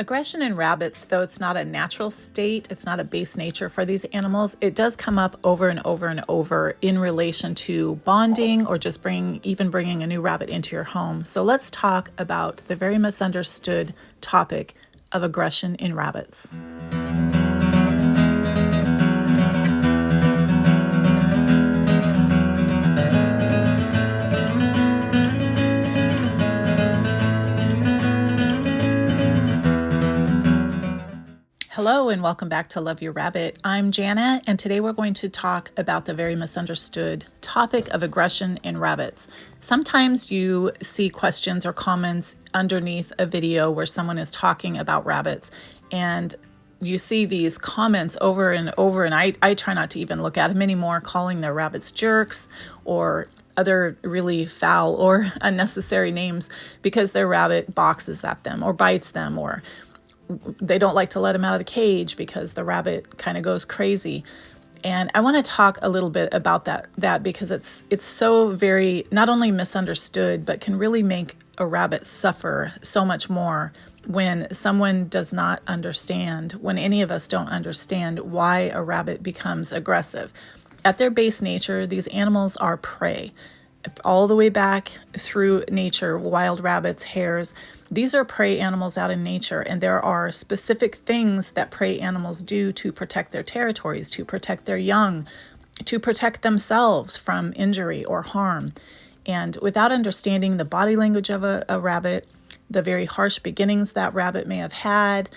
Aggression in rabbits, though it's not a natural state, it's not a base nature for these animals, it does come up over and over and over in relation to bonding or just bringing a new rabbit into your home. So let's talk about the very misunderstood topic of aggression in rabbits. Hello and welcome back to Love Your Rabbit. I'm Jana, and today we're going to talk about the very misunderstood topic of aggression in rabbits. Sometimes you see questions or comments underneath a video where someone is talking about rabbits, and you see these comments over and over, and I try not to even look at them anymore, calling their rabbits jerks or other really foul or unnecessary names because their rabbit boxes at them or bites them, or they don't like to let him out of the cage because the rabbit kind of goes crazy. And I want to talk a little bit about that because it's so very not only misunderstood, but can really make a rabbit suffer so much more when someone does not understand, when any of us don't understand why a rabbit becomes aggressive. At their base nature, these animals are prey. All the way back through nature, wild rabbits, hares, these are prey animals out in nature, and there are specific things that prey animals do to protect their territories, to protect their young, to protect themselves from injury or harm. And without understanding the body language of a rabbit, the very harsh beginnings that rabbit may have had,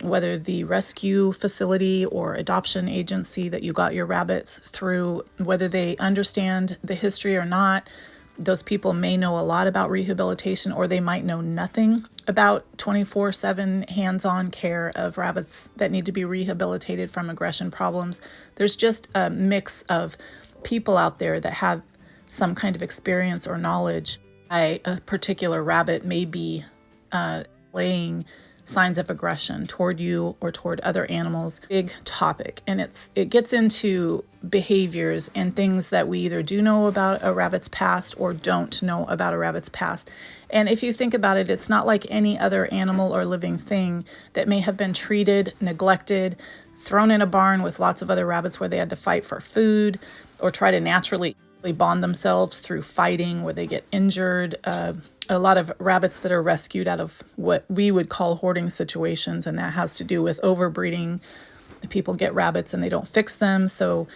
whether the rescue facility or adoption agency that you got your rabbits through, whether they understand the history or not, those people may know a lot about rehabilitation, or they might know nothing about 24/7 hands-on care of rabbits that need to be rehabilitated from aggression problems. There's just a mix of people out there that have some kind of experience or knowledge. A particular rabbit may be laying signs of aggression toward you or toward other animals. Big topic, and it gets into behaviors and things that we either do know about a rabbit's past or don't know about a rabbit's past. And if you think about it, it's not like any other animal or living thing that may have been treated, neglected, thrown in a barn with lots of other rabbits where they had to fight for food or try to naturally bond themselves through fighting where they get injured. A lot of rabbits that are rescued out of what we would call hoarding situations, and that has to do with overbreeding. People get rabbits and they don't fix them. So,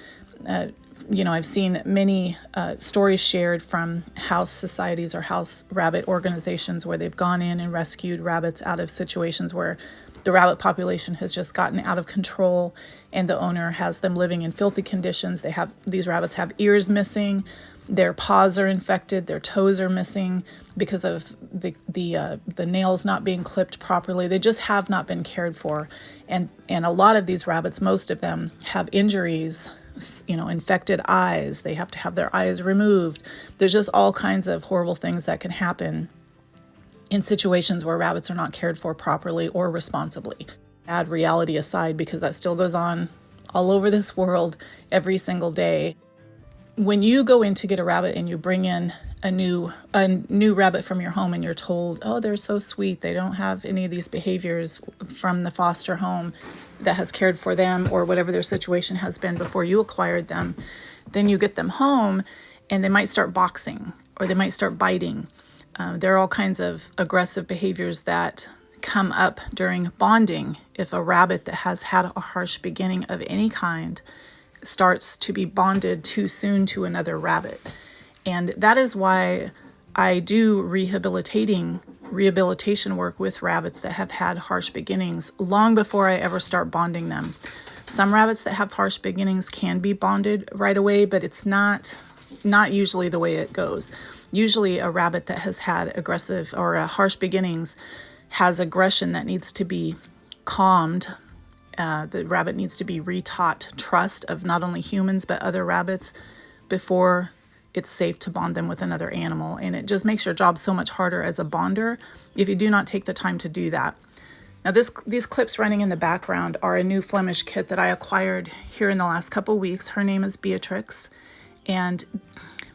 I've seen many stories shared from house societies or house rabbit organizations where they've gone in and rescued rabbits out of situations where the rabbit population has just gotten out of control and the owner has them living in filthy conditions. These rabbits have ears missing, their paws are infected, their toes are missing because of the nails not being clipped properly. They just have not been cared for. And a lot of these rabbits, most of them, have injuries, infected eyes. They have to have their eyes removed. There's just all kinds of horrible things that can happen in situations where rabbits are not cared for properly or responsibly. Add reality aside, because that still goes on all over this world every single day. When you go in to get a rabbit and you bring in a new rabbit from your home and you're told, oh, they're so sweet, they don't have any of these behaviors from the foster home that has cared for them or whatever their situation has been before you acquired them, then you get them home and they might start boxing or they might start biting. There are all kinds of aggressive behaviors that come up during bonding if a rabbit that has had a harsh beginning of any kind starts to be bonded too soon to another rabbit. And that is why I do rehabilitation work with rabbits that have had harsh beginnings long before I ever start bonding them. Some rabbits that have harsh beginnings can be bonded right away, but it's not usually the way it goes. Usually a rabbit that has had aggressive or harsh beginnings has aggression that needs to be calmed. The rabbit needs to be retaught trust of not only humans but other rabbits before it's safe to bond them with another animal. And it just makes your job so much harder as a bonder if you do not take the time to do that. Now these clips running in the background are a new Flemish kit that I acquired here in the last couple weeks. Her name is Beatrix, and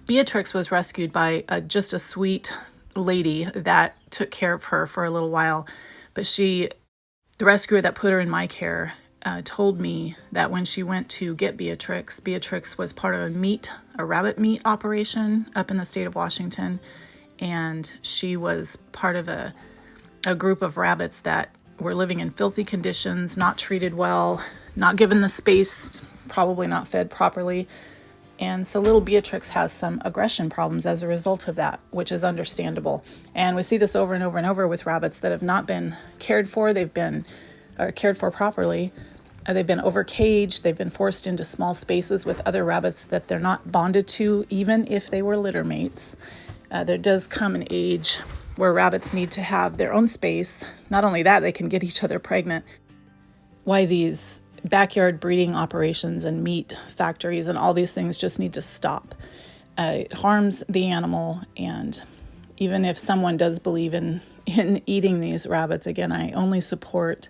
Beatrix was rescued by just a sweet lady that took care of her for a little while, but she The rescuer that put her in my care told me that when she went to get Beatrix, Beatrix was part of a rabbit meat operation up in the state of Washington, and she was part of a group of rabbits that were living in filthy conditions, not treated well, not given the space, probably not fed properly. And so little Beatrix has some aggression problems as a result of that, which is understandable. And we see this over and over and over with rabbits that have not been cared for. They've been cared for properly. They've been overcaged. They've been forced into small spaces with other rabbits that they're not bonded to, even if they were litter mates. There does come an age where rabbits need to have their own space. Not only that, they can get each other pregnant. Why these backyard breeding operations and meat factories and all these things just need to stop. It harms the animal, and even if someone does believe in eating these rabbits, again, I only support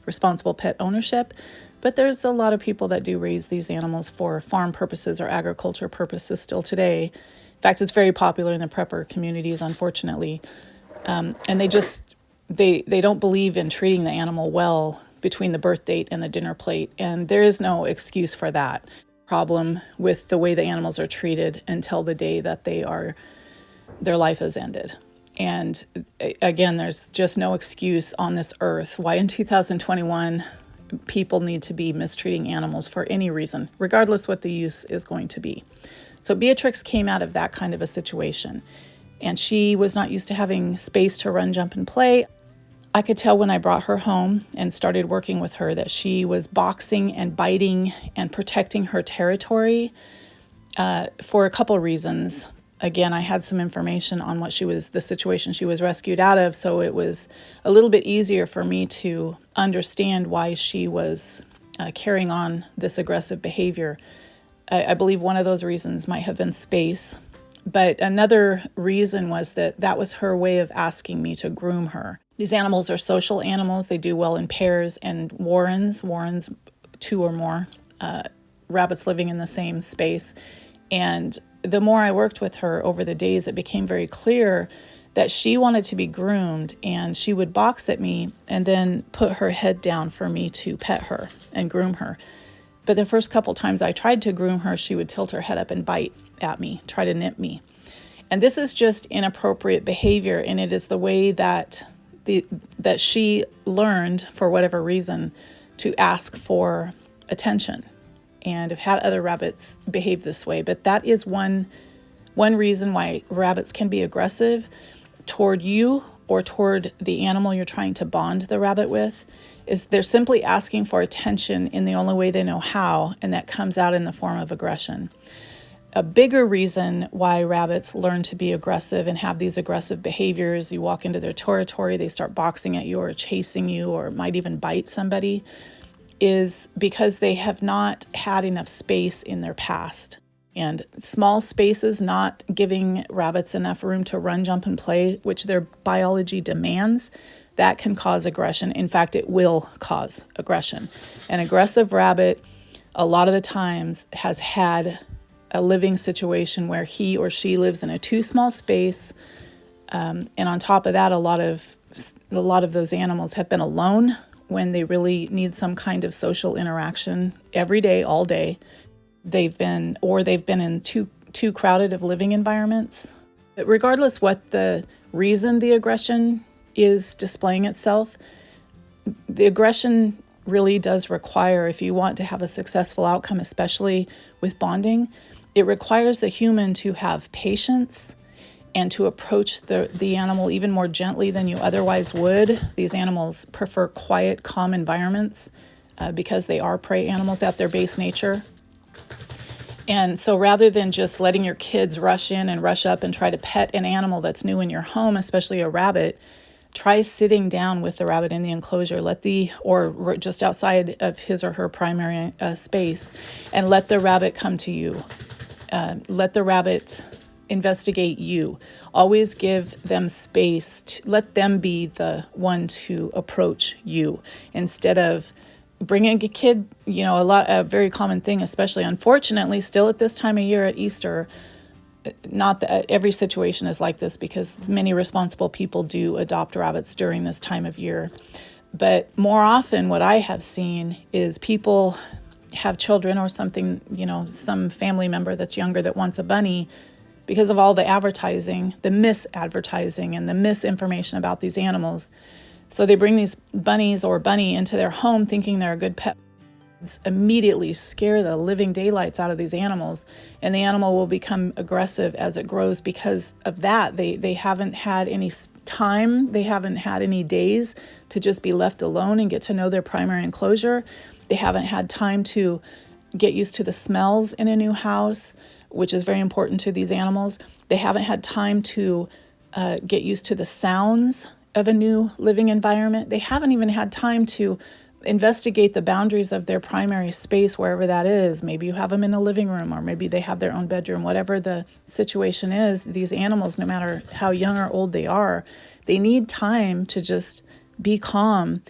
responsible pet ownership, but there's a lot of people that do raise these animals for farm purposes or agriculture purposes still today. In fact, it's very popular in the prepper communities, unfortunately, and they don't believe in treating the animal well between the birth date and the dinner plate, and there is no excuse for that problem with the way the animals are treated until the day that their life is ended. And again, there's just no excuse on this earth why in 2021 people need to be mistreating animals for any reason, regardless what the use is going to be. So Beatrix came out of that kind of a situation, and she was not used to having space to run, jump, and play. I could tell when I brought her home and started working with her that she was boxing and biting and protecting her territory for a couple reasons. Again, I had some information on the situation she was rescued out of, so it was a little bit easier for me to understand why she was carrying on this aggressive behavior. I believe one of those reasons might have been space, but another reason was that was her way of asking me to groom her. These animals are social animals. They do well in pairs and warrens, 2 or more rabbits living in the same space. And the more I worked with her over the days, it became very clear that she wanted to be groomed, and she would box at me and then put her head down for me to pet her and groom her. But the first couple times I tried to groom her, she would tilt her head up and bite at me, try to nip me. And this is just inappropriate behavior, and it is the way that she learned, for whatever reason, to ask for attention. And I've had other rabbits behave this way, but that is one reason why rabbits can be aggressive toward you or toward the animal you're trying to bond the rabbit with, is they're simply asking for attention in the only way they know how, and that comes out in the form of aggression. A bigger reason why rabbits learn to be aggressive and have these aggressive behaviors, you walk into their territory, they start boxing at you or chasing you or might even bite somebody, is because they have not had enough space in their past. And small spaces, not giving rabbits enough room to run, jump, and play, which their biology demands, that can cause aggression. In fact, it will cause aggression. An aggressive rabbit, a lot of the times, has had a living situation where he or she lives in a too small space. And on top of that, a lot of those animals have been alone when they really need some kind of social interaction every day, all day. They've been in too crowded of living environments. But regardless what the reason the aggression is displaying itself, the aggression really does require, if you want to have a successful outcome, especially with bonding, it requires the human to have patience and to approach the animal even more gently than you otherwise would. These animals prefer quiet, calm environments because they are prey animals at their base nature. And so rather than just letting your kids rush in and rush up and try to pet an animal that's new in your home, especially a rabbit, try sitting down with the rabbit in the enclosure, or just outside of his or her primary space, and let the rabbit come to you. Let the rabbit investigate you. Always give them space. Let them be the one to approach you instead of bringing a kid. A very common thing, especially unfortunately still at this time of year at Easter. Not that every situation is like this, because many responsible people do adopt rabbits during this time of year. But more often what I have seen is people have children or something, some family member that's younger that wants a bunny, because of all the advertising, the misadvertising and the misinformation about these animals. So they bring these bunnies or bunny into their home thinking they're a good pet. Immediately scare the living daylights out of these animals, and the animal will become aggressive as it grows because of that. They haven't had any time, they haven't had any days to just be left alone and get to know their primary enclosure. They haven't had time to get used to the smells in a new house, which is very important to these animals. They haven't had time to get used to the sounds of a new living environment. They haven't even had time to investigate the boundaries of their primary space, wherever that is. Maybe you have them in a living room, or maybe they have their own bedroom. Whatever the situation is, these animals, no matter how young or old they are, they need time to just be calm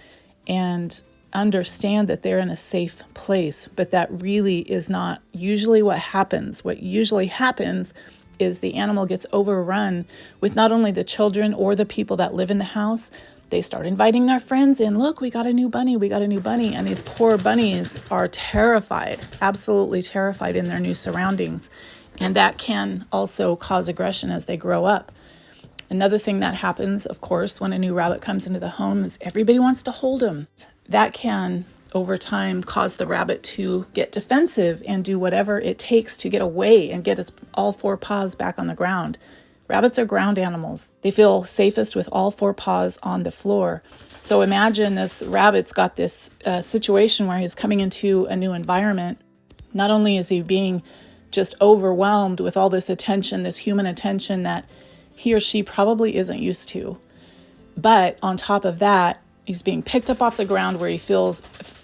and understand that they're in a safe place. But that really is not usually what happens. What usually happens is the animal gets overrun with not only the children or the people that live in the house. They start inviting their friends in. Look, we got a new bunny, we got a new bunny. And these poor bunnies are terrified, absolutely terrified in their new surroundings. And that can also cause aggression as they grow up. Another thing that happens, of course, when a new rabbit comes into the home is everybody wants to hold him. That can, over time, cause the rabbit to get defensive and do whatever it takes to get away and get its all four paws back on the ground. Rabbits are ground animals. They feel safest with all four paws on the floor. So imagine this rabbit's got this situation where he's coming into a new environment. Not only is he being just overwhelmed with all this attention, this human attention that he or she probably isn't used to, but on top of that, he's being picked up off the ground where he feels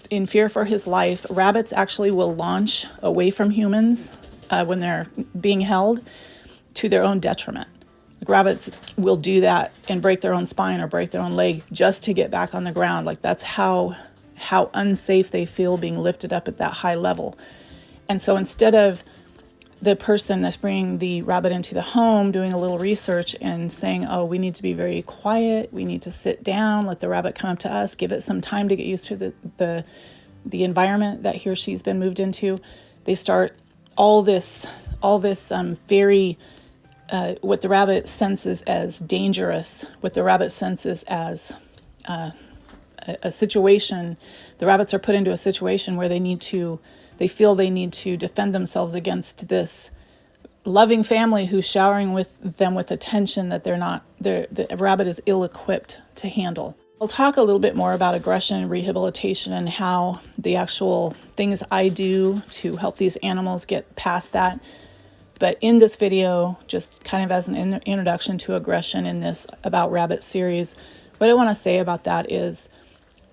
in fear for his life. Rabbits actually will launch away from humans when they're being held to their own detriment. Like rabbits will do that and break their own spine or break their own leg just to get back on the ground. Like that's how unsafe they feel being lifted up at that high level. And so instead of the person that's bringing the rabbit into the home doing a little research and saying, oh, we need to be very quiet, we need to sit down, let the rabbit come up to us, give it some time to get used to the environment that he or she's been moved into, they start all this very what the rabbit senses as dangerous, what the rabbit senses as a situation. The rabbits are put into a situation where they feel they need to defend themselves against this loving family who's showering them with attention that the rabbit is ill-equipped to handle. I'll talk a little bit more about aggression and rehabilitation and how the actual things I do to help these animals get past that. But in this video, just kind of as an introduction to aggression in this About Rabbit series, what I want to say about that is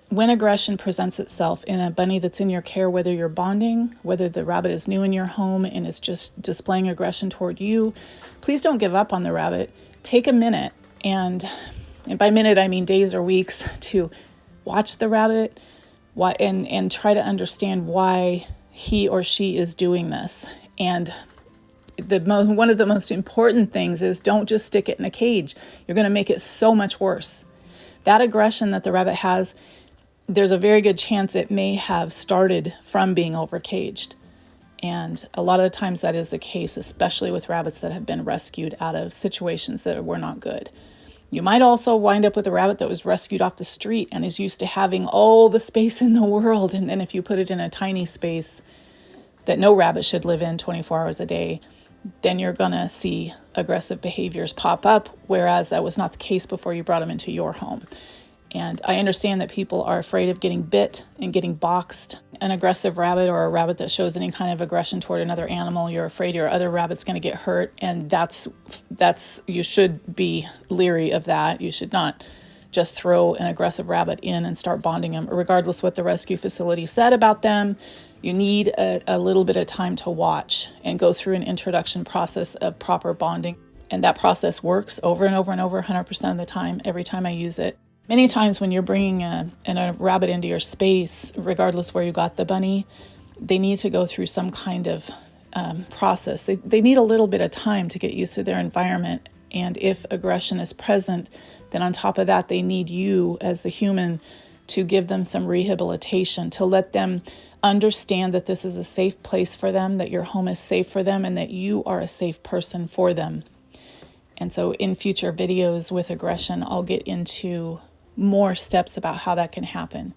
when aggression presents itself in a bunny that's in your care, whether you're bonding, whether the rabbit is new in your home and is just displaying aggression toward you, please don't give up on the rabbit. Take a minute, and by minute I mean days or weeks, to watch the rabbit and try to understand why he or she is doing this. And one of the most important things is don't just stick it in a cage. You're going to make it so much worse. That aggression that the rabbit has, there's a very good chance it may have started from being overcaged. And a lot of the times that is the case, especially with rabbits that have been rescued out of situations that were not good. You might also wind up with a rabbit that was rescued off the street and is used to having all the space in the world. And then if you put it in a tiny space that no rabbit should live in 24 hours a day, then you're going to see aggressive behaviors pop up, whereas that was not the case before you brought them into your home. And I understand that people are afraid of getting bit and getting boxed. An aggressive rabbit or a rabbit that shows any kind of aggression toward another animal, you're afraid your other rabbit's going to get hurt, and that's you should be leery of that. You should not just throw an aggressive rabbit in and start bonding them, regardless what the rescue facility said about them. You need a little bit of time to watch and go through an introduction process of proper bonding. And that process works over and over and over 100% of the time, every time I use it. Many times when you're bringing a rabbit into your space, regardless where you got the bunny, they need to go through some kind of process. They need a little bit of time to get used to their environment. And if aggression is present, then on top of that, they need you as the human to give them some rehabilitation, to let them understand that this is a safe place for them, that your home is safe for them, and that you are a safe person for them. And so in future videos with aggression, I'll get into more steps about how that can happen.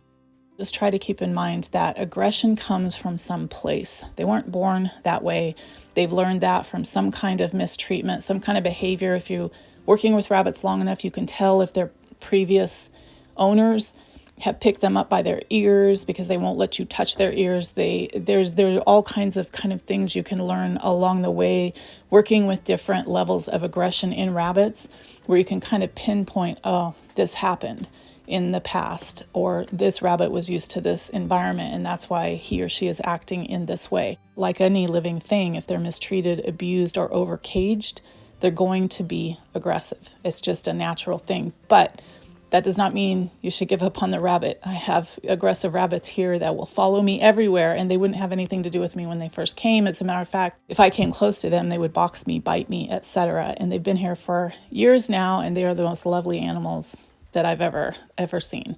Just try to keep in mind that aggression comes from some place. They weren't born that way. They've learned that from some kind of mistreatment, some kind of behavior. If you're working with rabbits long enough, you can tell if their previous owners have picked them up by their ears because they won't let you touch their ears. There's all kinds of things you can learn along the way, working with different levels of aggression in rabbits, where you can kind of pinpoint, oh, this happened in the past, or this rabbit was used to this environment, and that's why he or she is acting in this way. Like any living thing, if they're mistreated, abused, or overcaged, they're going to be aggressive. It's just a natural thing. But that does not mean you should give up on the rabbit. I have aggressive rabbits here that will follow me everywhere, and they wouldn't have anything to do with me when they first came. As a matter of fact, if I came close to them, they would box me, bite me, etc. And they've been here for years now, and they are the most lovely animals that I've ever seen.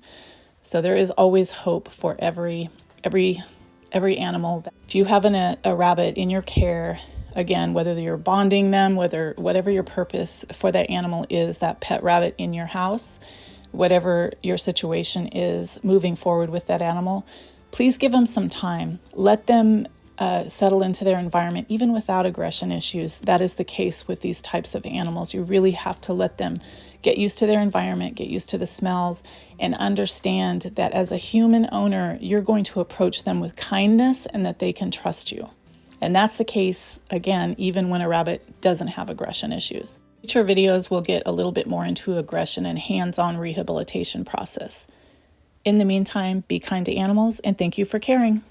So there is always hope for every animal. If you have a rabbit in your care, again, whether you're bonding them, whatever your purpose for that animal is, that pet rabbit in your house, whatever your situation is moving forward with that animal, please give them some time. Let them settle into their environment, even without aggression issues. That is the case with these types of animals. You really have to let them get used to their environment, get used to the smells, and understand that as a human owner, you're going to approach them with kindness and that they can trust you. And that's the case, again, even when a rabbit doesn't have aggression issues. Future videos will get a little bit more into aggression and hands-on rehabilitation process. In the meantime, be kind to animals, and thank you for caring.